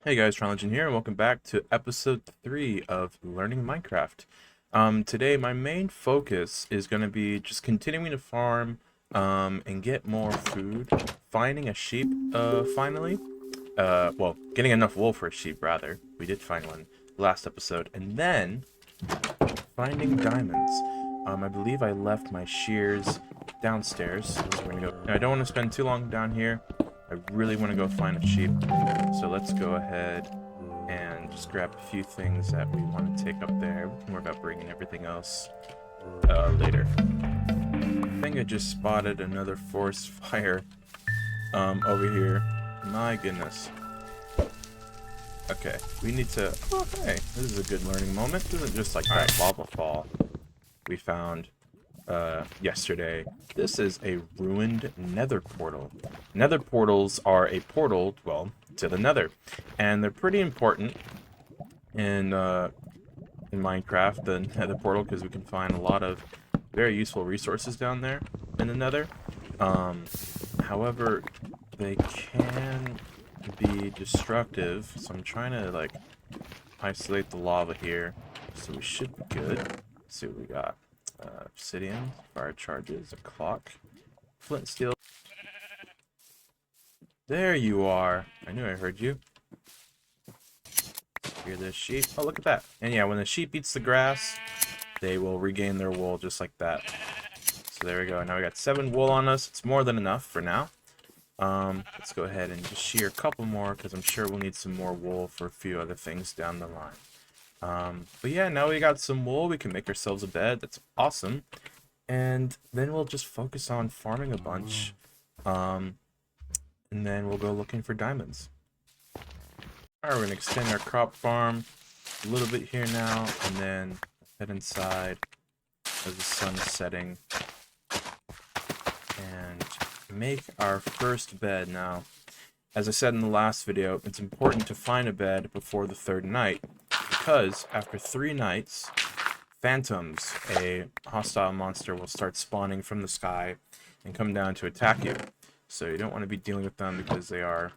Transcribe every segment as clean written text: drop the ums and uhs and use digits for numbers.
Hey guys, Legend here, and welcome back to episode 3 of Learning Minecraft. Today my main focus is going to be just continuing to farm and get more food, finding a sheep finally. Well, getting enough wool for a sheep rather. We did find one last episode, and then finding diamonds. I believe I left my shears downstairs, so we're gonna go. Now, I don't want to spend too long down here. I really want to go find a sheep, so let's go ahead and just grab a few things that we want to take up there. We can worry about bringing everything else later. I think I just spotted another forest fire over here. My goodness. Okay, we need to... Oh, hey, this is a good learning moment. This isn't just like that lava fall we found yesterday. This is a ruined nether portal. Nether portals are a portal, well, to the nether. And they're pretty important in Minecraft, the nether portal, because we can find a lot of very useful resources down there in the nether. However, they can be destructive, so I'm trying to like isolate the lava here, so we should be good. Let's see what we got. Obsidian, fire charges, a clock, flint steel. There you are. I knew I heard you. Hear this sheep. Oh, look at that. And yeah, when the sheep eats the grass, they will regain their wool just like that. So there we go. Now we got 7 wool on us. It's more than enough for now. Let's go ahead and just shear a couple more, because I'm sure we'll need some more wool for a few other things down the line. But yeah, now we got some wool. We can make ourselves a bed. That's awesome. And then we'll just focus on farming a bunch. And then we'll go looking for diamonds. Alright, we're going to extend our crop farm a little bit here now, and then head inside as the sun is setting. And make our first bed. Now, as I said in the last video, it's important to find a bed before the 3rd night, because after 3 nights, phantoms, a hostile monster, will start spawning from the sky and come down to attack you. So you don't want to be dealing with them because they are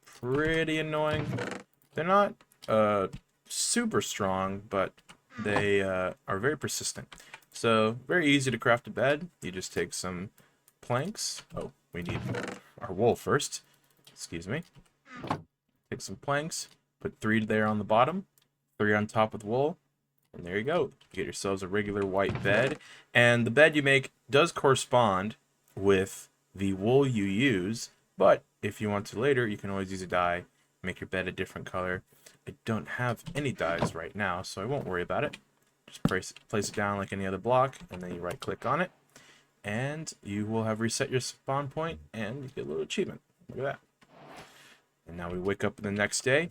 pretty annoying. They're not super strong, but they are very persistent. So very easy to craft a bed. You just take some planks. Oh, we need our wool first. Excuse me. Take some planks, put 3 there on the bottom, 3 on top with wool, and there you go. You get yourselves a regular white bed. And the bed you make does correspond with the wool you use, but if you want to later, you can always use a dye, make your bed a different color. I don't have any dyes right now, so I won't worry about it. Just place it down like any other block, and then you right click on it, and you will have reset your spawn point, and you get a little achievement. Look at that. And now we wake up the next day.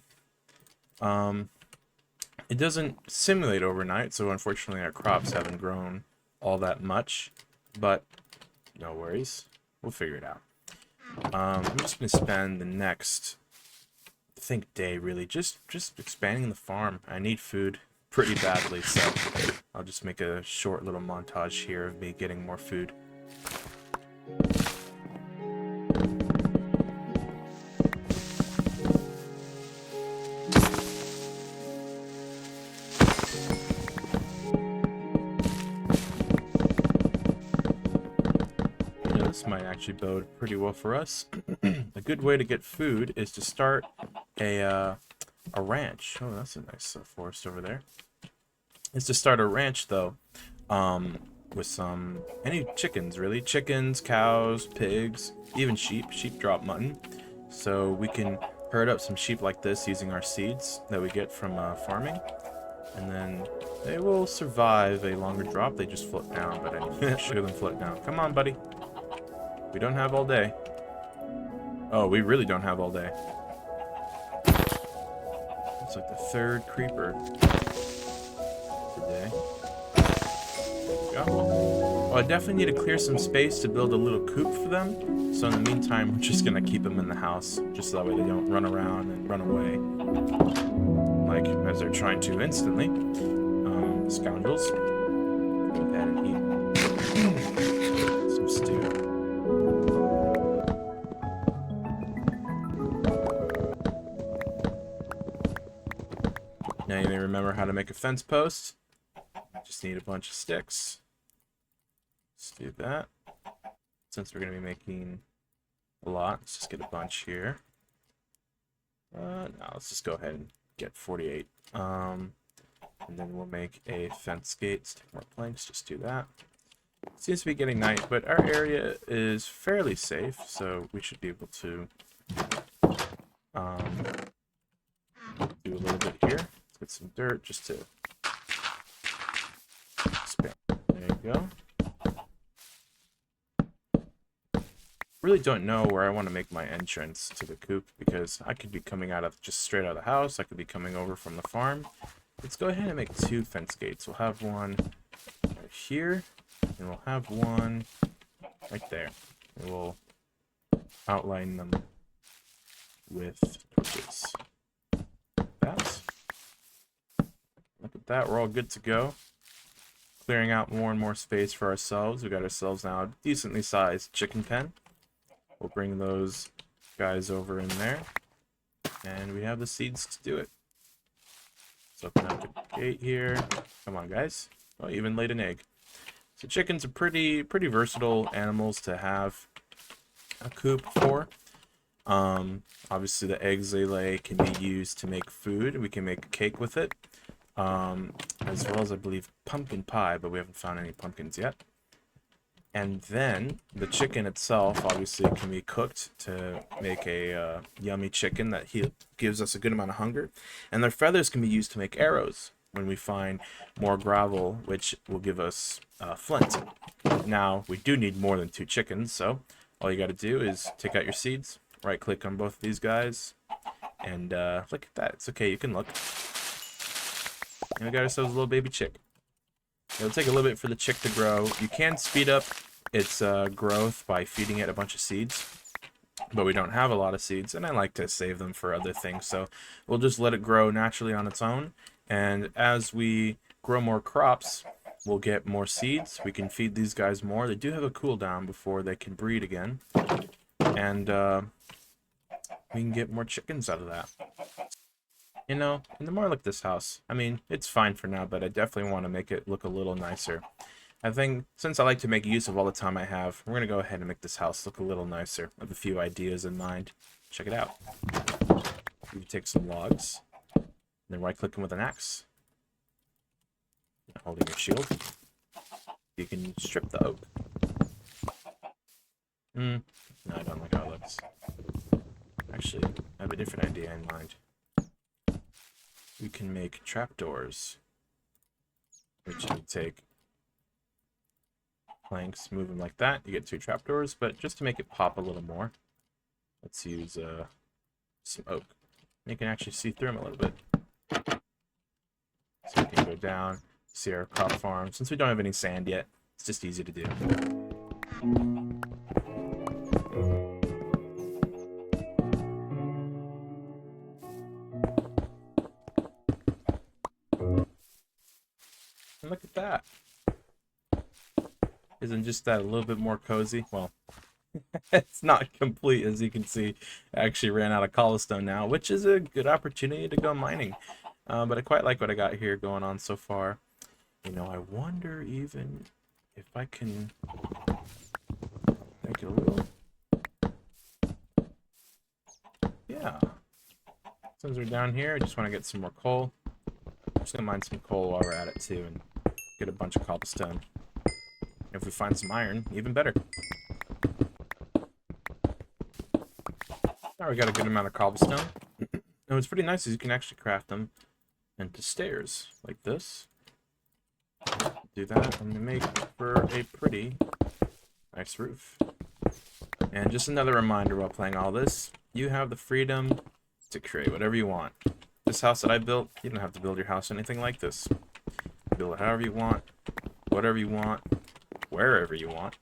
It doesn't simulate overnight, so unfortunately our crops haven't grown all that much, but no worries. We'll figure it out. I'm just going to spend the next, I think, day really just expanding the farm. I need food pretty badly, so I'll just make a short little montage here of me getting more food. This might actually bode pretty well for us. A good way to get food is to start a ranch. Oh, that's a nice forest over there. Is to start a ranch though, with any chickens really. Chickens, cows, pigs, even sheep. Sheep drop mutton, so we can herd up some sheep like this using our seeds that we get from farming, and then they will survive a longer drop. They just float down, but I need to show them float down. Come on, buddy. We don't have all day. Oh, we really don't have all day. It's like the 3rd creeper today. There we go. Well, I definitely need to clear some space to build a little coop for them. So in the meantime, we're just gonna keep them in the house, just so that way they don't run around and run away, like as they're trying to instantly. Scoundrels. Go ahead and eat some stew. Now you may remember how to make a fence post. Just need a bunch of sticks. Let's do that. Since we're going to be making a lot, let's just get a bunch here. Now let's just go ahead and get 48. And then we'll make a fence gate. Let's take more planks, just do that. It seems to be getting night, but our area is fairly safe, so we should be able to do a little bit here. Let's get some dirt just to expand. There you go. Really don't know where I want to make my entrance to the coop, because I could be coming out of just straight out of the house. I could be coming over from the farm. Let's go ahead and make 2 fence gates. We'll have one right here, and we'll have one right there. And we'll outline them with torches. That. Look at that. We're all good to go. Clearing out more and more space for ourselves. We got ourselves now a decently sized chicken pen. We'll bring those guys over in there. And we have the seeds to do it. Let's open up the gate here. Come on, guys. Oh, even laid an egg. So chickens are pretty versatile animals to have a coop for. Obviously the eggs they lay can be used to make food. We can make a cake with it. As well as, I believe, pumpkin pie, but we haven't found any pumpkins yet. And then the chicken itself obviously can be cooked to make a yummy chicken that gives us a good amount of hunger. And their feathers can be used to make arrows when we find more gravel, which will give us flint. Now, we do need more than 2 chickens, so all you got to do is take out your seeds, right click on both of these guys, and look at that. It's okay, you can look. And we got ourselves a little baby chick. It'll take a little bit for the chick to grow. You can speed up its growth by feeding it a bunch of seeds, but we don't have a lot of seeds, and I like to save them for other things, so we'll just let it grow naturally on its own. And as we grow more crops, we'll get more seeds. We can feed these guys more. They do have a cooldown before they can breed again, and we can get more chickens out of that. You know, and the more I look at this house, I mean, it's fine for now, but I definitely want to make it look a little nicer. I think, since I like to make use of all the time I have, we're going to go ahead and make this house look a little nicer. I have a few ideas in mind. Check it out. You can take some logs, and then right-click them with an axe. Holding your shield. You can strip the oak. No, I don't like how it looks. Actually, I have a different idea in mind. We can make trapdoors, which you take planks, move them like that, you get 2 trapdoors, but just to make it pop a little more, let's use some oak. You can actually see through them a little bit. So we can go down, see our crop farm. Since we don't have any sand yet, it's just easy to do. And look at that. Isn't just that a little bit more cozy? Well, it's not complete, as you can see. I actually ran out of cobblestone now, which is a good opportunity to go mining. But I quite like what I got here going on so far. You know, I wonder even if I can make it a little... Yeah. Since we're down here, I just want to get some more coal. I'm just going to mine some coal while we're at it, too, and get a bunch of cobblestone. If we find some iron, even better. Now we got a good amount of cobblestone. And what's pretty nice is you can actually craft them into stairs, like this. Do that, and they make for a pretty nice roof. And just another reminder while playing all this, you have the freedom to create whatever you want. This house that I built, you don't have to build your house anything like this. Build it however you want, whatever you want, wherever you want.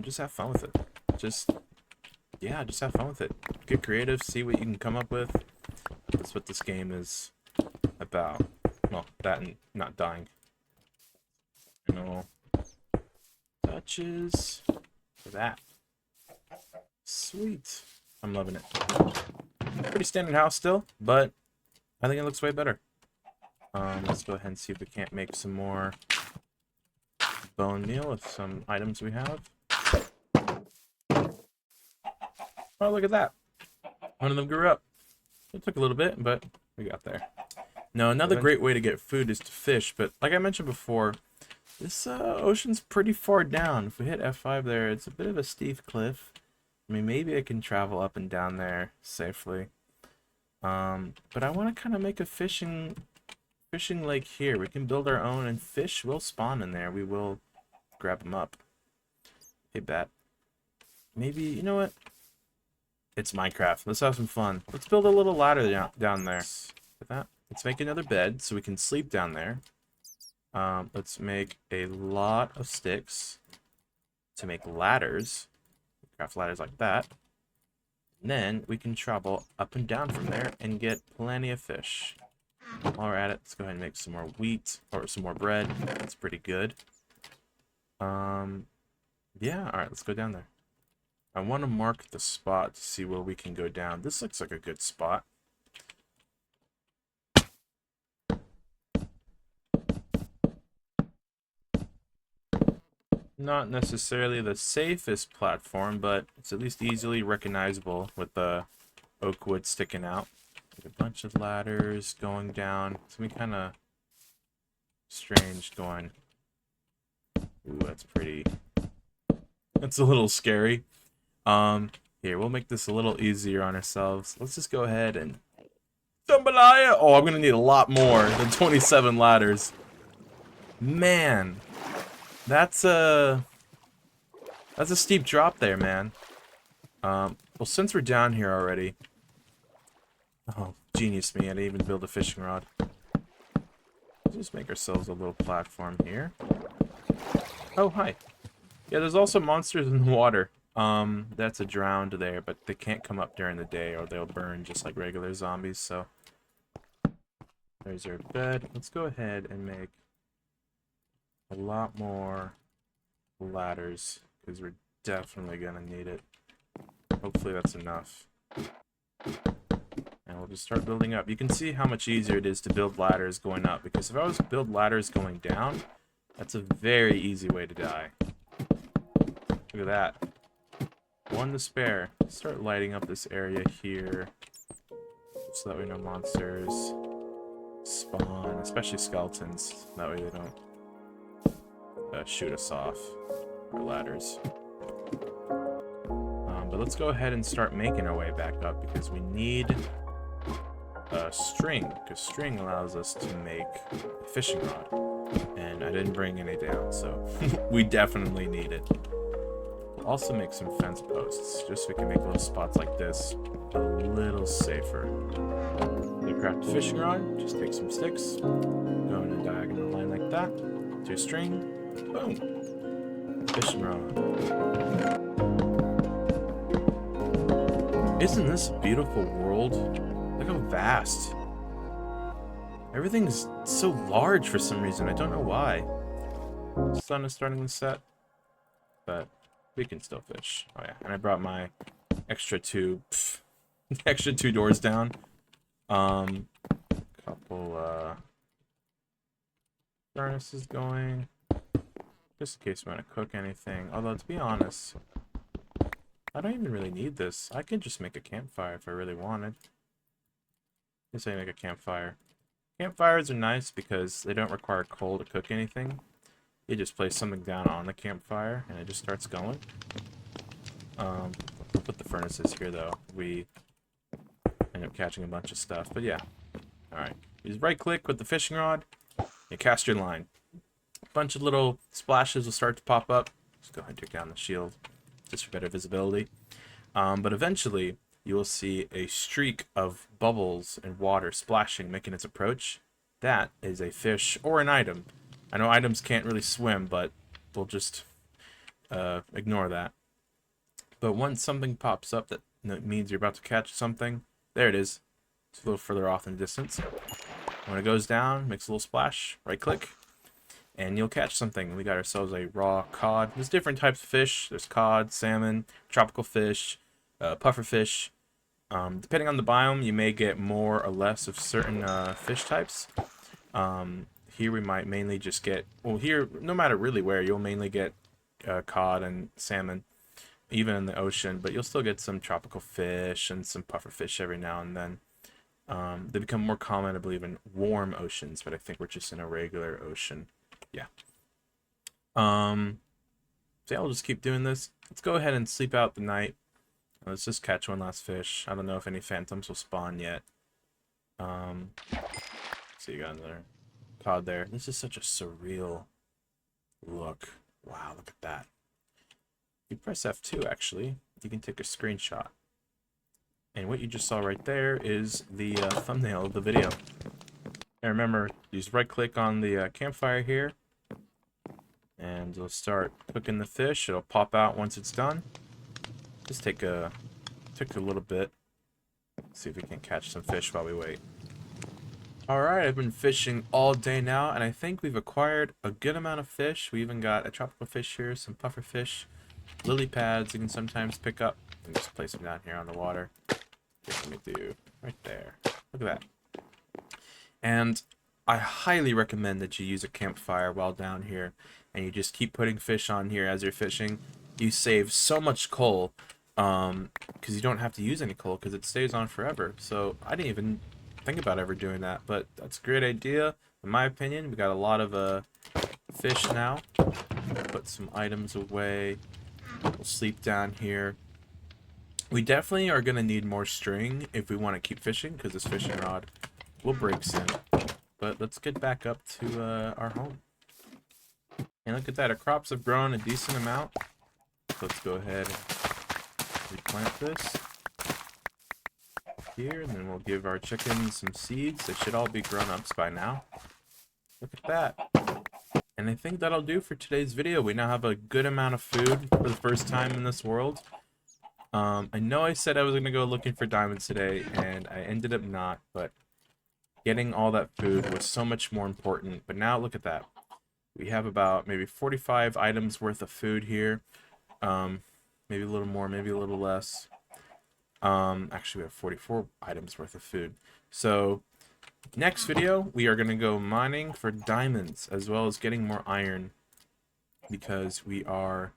Just have fun with it. Just have fun with it. Get creative, see what you can come up with. That's what this game is about. Well, that and not dying. You know, touches for that. Sweet. I'm loving it. Pretty standard house still, but I think it looks way better. Let's go ahead and see if we can't make some more bone meal with some items we have. Oh, look at that. One of them grew up. It took a little bit, but we got there. Now, another great way to get food is to fish, but like I mentioned before, this ocean's pretty far down. If we hit F5 there, it's a bit of a steep cliff. I mean, maybe I can travel up and down there safely. But I want to kind of make a fishing lake here. We can build our own, and fish will spawn in there. We will grab them up. Hey, bat. Maybe, you know what? It's Minecraft. Let's have some fun. Let's build a little ladder down there. With that, let's make another bed so we can sleep down there. Let's make a lot of sticks to make ladders. Craft ladders like that. And then we can travel up and down from there and get plenty of fish. While we're at it, let's go ahead and make some more wheat or some more bread. That's pretty good. Yeah, alright, let's go down there. I want to mark the spot to see where we can go down. This looks like a good spot. Not necessarily the safest platform, but it's at least easily recognizable with the oak wood sticking out. A bunch of ladders going down. It's gonna be kind of strange going. Ooh, that's pretty. That's a little scary. Here, we'll make this a little easier on ourselves. Let's just go ahead and jambalaya. Oh, I'm gonna need a lot more than 27 ladders. Man, that's a steep drop there, man. Well, since we're down here already. Oh, genius me! I didn't even build a fishing rod. Let's just make ourselves a little platform here. Oh, hi. Yeah, there's also monsters in the water. That's a drowned there, but they can't come up during the day or they'll burn just like regular zombies, so. There's our bed. Let's go ahead and make a lot more ladders, because we're definitely gonna need it. Hopefully that's enough. And we'll just start building up. You can see how much easier it is to build ladders going up, because if I was to build ladders going down, that's a very easy way to die. Look at that. One to spare. Start lighting up this area here, so that way no monsters spawn, especially skeletons. That way they don't shoot us off our ladders. But let's go ahead and start making our way back up, because we need string, because string allows us to make a fishing rod, and I didn't bring any down, so we definitely need it. We'll also make some fence posts, just so we can make little spots like this a little safer. To craft a fishing rod, just take some sticks, go in a diagonal line like that, do a string, boom, fishing rod. Isn't this a beautiful world? Look how vast. Everything's so large for some reason. I don't know why. The sun is starting to set, but we can still fish. Oh yeah, and I brought my extra two doors down. Couple furnaces going, just in case we want to cook anything. Although, to be honest, I don't even really need this. I could just make a campfire if I really wanted. Let's say make a campfire. Campfires are nice because they don't require coal to cook anything. You just place something down on the campfire and it just starts going. I'll put the furnaces here though. We end up catching a bunch of stuff, but yeah. Alright. You just right click with the fishing rod, you cast your line. A bunch of little splashes will start to pop up. Just go ahead and take down the shield, just for better visibility. But eventually, you will see a streak of bubbles and water splashing, making its approach. That is a fish or an item. I know items can't really swim, but we'll just ignore that. But once something pops up that means you're about to catch something, there it is. It's a little further off in the distance. When it goes down, makes a little splash, right click, and you'll catch something. We got ourselves a raw cod. There's different types of fish. There's cod, salmon, tropical fish, puffer fish. Depending on the biome, you may get more or less of certain fish types. Here we might mainly just get, well, here, no matter really where, you'll mainly get cod and salmon, even in the ocean, but you'll still get some tropical fish and some puffer fish every now and then. They become more common, I believe, in warm oceans, but I think we're just in a regular ocean. Yeah. So yeah, I'll just keep doing this. Let's go ahead and sleep out the night. Let's just catch one last fish. I don't know if any phantoms will spawn yet. See, you got another cod there. This is such a surreal look. Wow, look at that. You press F2, actually, you can take a screenshot. And what you just saw right there is the thumbnail of the video. And remember, use right-click on the campfire here, and you'll start cooking the fish. It'll pop out once it's done. Just take a little bit. See if we can catch some fish while we wait. Alright, I've been fishing all day now, and I think we've acquired a good amount of fish. We even got a tropical fish here, some puffer fish, lily pads you can sometimes pick up. And just place them down here on the water. Let me do right there. Look at that. And I highly recommend that you use a campfire while down here, and you just keep putting fish on here as you're fishing. You save so much coal, because you don't have to use any coal because it stays on forever. So I didn't even think about ever doing that, but that's a great idea in my opinion. We got a lot of fish now. Put some items away. We'll sleep down here. We definitely are going to need more string if we want to keep fishing, because this fishing rod will break soon. But let's get back up to our home. And look at that, our crops have grown a decent amount. So let's go ahead and replant this here, and then we'll give our chickens some seeds. They should all be grown-ups by now. Look at that. And I think that'll do for today's video. We now have a good amount of food for the first time in this world. I know I said I was going to go looking for diamonds today, and I ended up not, but getting all that food was so much more important. But now look at that. We have about maybe 45 items worth of food here. Maybe a little more, maybe a little less. Actually, we have 44 items worth of food. So next video, we are going to go mining for diamonds, as well as getting more iron, because we are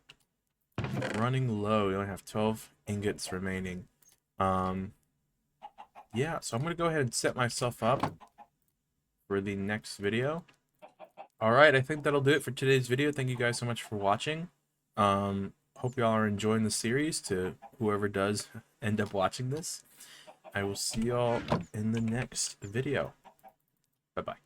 running low. We only have 12 ingots remaining. Yeah, so I'm going to go ahead and set myself up for the next video. Alright, I think that'll do it for today's video. Thank you guys so much for watching. Hope y'all are enjoying the series, to whoever does end up watching this. I will see y'all in the next video. Bye-bye.